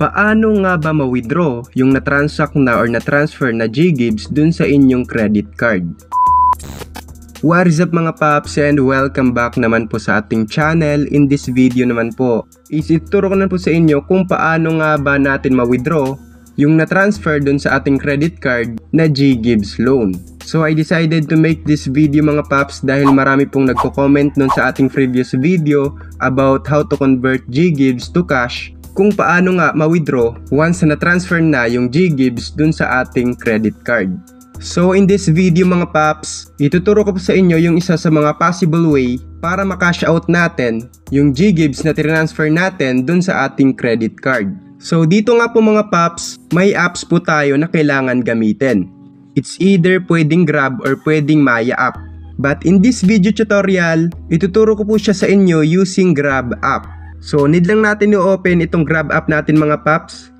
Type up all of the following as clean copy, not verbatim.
Paano nga ba ma-withdraw yung na-transact na or na-transfer na GGibs dun sa inyong credit card? What is up mga paps, and welcome back naman po sa ating channel. In this video naman po is ituturo ko na po sa inyo kung paano nga ba natin ma-withdraw yung na-transfer dun sa ating credit card na GGibs loan. So I decided to make this video mga paps dahil marami pong nagko-comment nun sa ating previous video about how to convert GGibs to cash, kung paano nga ma-withdraw once na transfer na yung GGibs dun sa ating credit card. So in this video mga paps, ituturo ko po sa inyo yung isa sa mga possible way para ma-cash out natin yung GGibs na transfer natin dun sa ating credit card. So dito nga po mga paps, may apps po tayo na kailangan gamitin. It's either pwedeng Grab or pwedeng Maya app. But in this video tutorial, ituturo ko po siya sa inyo using Grab app. So need lang natin i-open itong Grab app natin mga paps.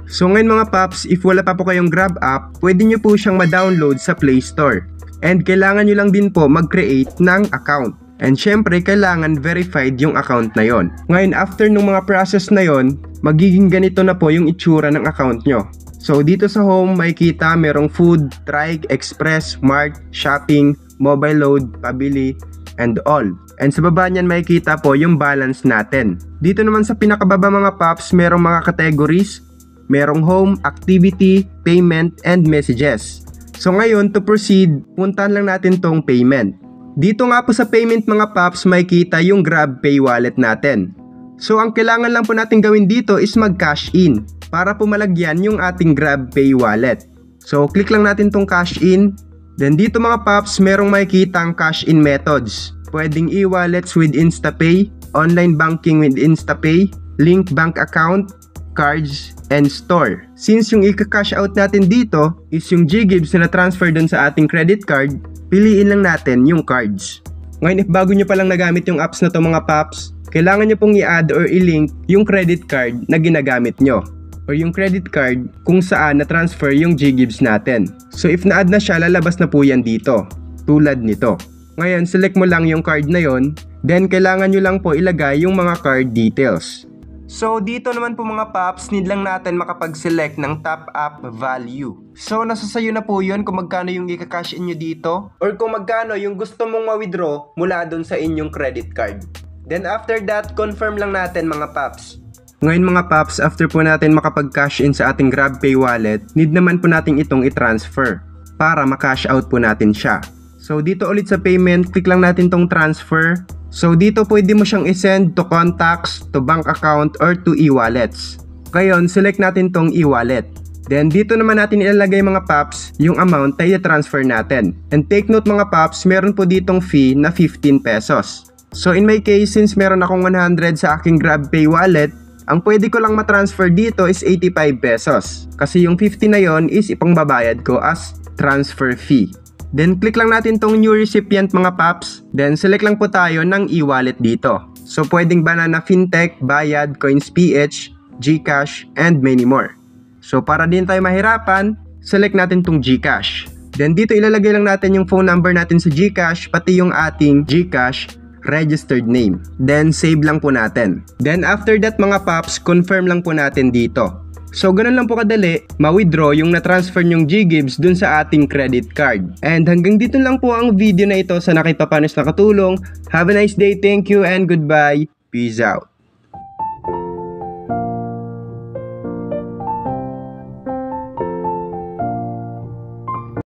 So ngayon mga paps, if wala pa po kayong Grab app, pwede nyo po siyang ma-download sa Play Store. And kailangan nyo lang din po mag-create ng account. And syempre kailangan verified yung account na yon. Ngayon after nung mga process na yon, magiging ganito na po yung itsura ng account nyo. So dito sa home, makikita merong food, Trike, Express, Mart, shopping, mobile load, pabili, and all. And sa baba niyan makikita po yung balance natin. Dito naman sa pinakababa mga paps, merong mga categories. Merong home, activity, payment, and messages. So ngayon to proceed, puntahan lang natin tong payment. Dito nga po sa payment mga paps, makikita yung GrabPay wallet natin. So ang kailangan lang po natin gawin dito is mag-cash in para po malagyan yung ating GrabPay wallet. So click lang natin tong cash in. Then dito mga paps, merong makikita ang cash in methods. Pwedeng e-wallets with InstaPay, online banking with InstaPay, link bank account, cards, and store. Since yung i-cash out natin dito is yung GGibs na transfer dun sa ating credit card, piliin lang natin yung cards. Ngayon if bago nyo palang nagamit yung apps na to mga paps, kailangan nyo pong i-add or i-link yung credit card na ginagamit nyo or yung credit card kung saan na-transfer yung GGibs natin. So if na-add na siya, lalabas na po yan dito, tulad nito. Ngayon select mo lang yung card na yon, then kailangan nyo lang po ilagay yung mga card details. So dito naman po mga paps, need lang natin makapag-select ng top up value. So nasa sayo na po yun kung magkano yung i-cash in nyo dito or kung magkano yung gusto mong ma-withdraw mula dun sa inyong credit card. Then after that, confirm lang natin mga paps. Ngayon mga paps, after po natin makapag-cash in sa ating GrabPay wallet, need naman po natin itong i-transfer para ma-cash out po natin siya. So dito ulit sa payment, click lang natin tong transfer. So dito pwede mo siyang i-send to contacts, to bank account, or to e-wallets. Ngayon, select natin tong e-wallet. Then dito naman natin ilalagay mga paps yung amount na i-transfer natin. And take note mga paps, meron po ditong fee na 15 pesos. So in my case, since meron akong 100 sa aking GrabPay wallet, ang pwede ko lang matransfer dito is 85 pesos. Kasi yung 50 na yon is ipangbabayad ko as transfer fee. Then click lang natin tong new recipient mga paps. Then select lang po tayo ng e-wallet dito. So pwedeng Banana Fintech, Bayad, CoinsPH, GCash, and many more. So para din tayo mahirapan, select natin tong GCash. Then dito ilalagay lang natin yung phone number natin sa GCash, pati yung ating GCash registered name. Then save lang po natin. Then after that mga paps, confirm lang po natin dito. So ganun lang po kadali, ma-withdraw yung na-transfer nyong GGibs dun sa ating credit card. And hanggang dito lang po ang video na ito. Sana kahit papanos nakatulong. Have a nice day, thank you, and goodbye. Peace out.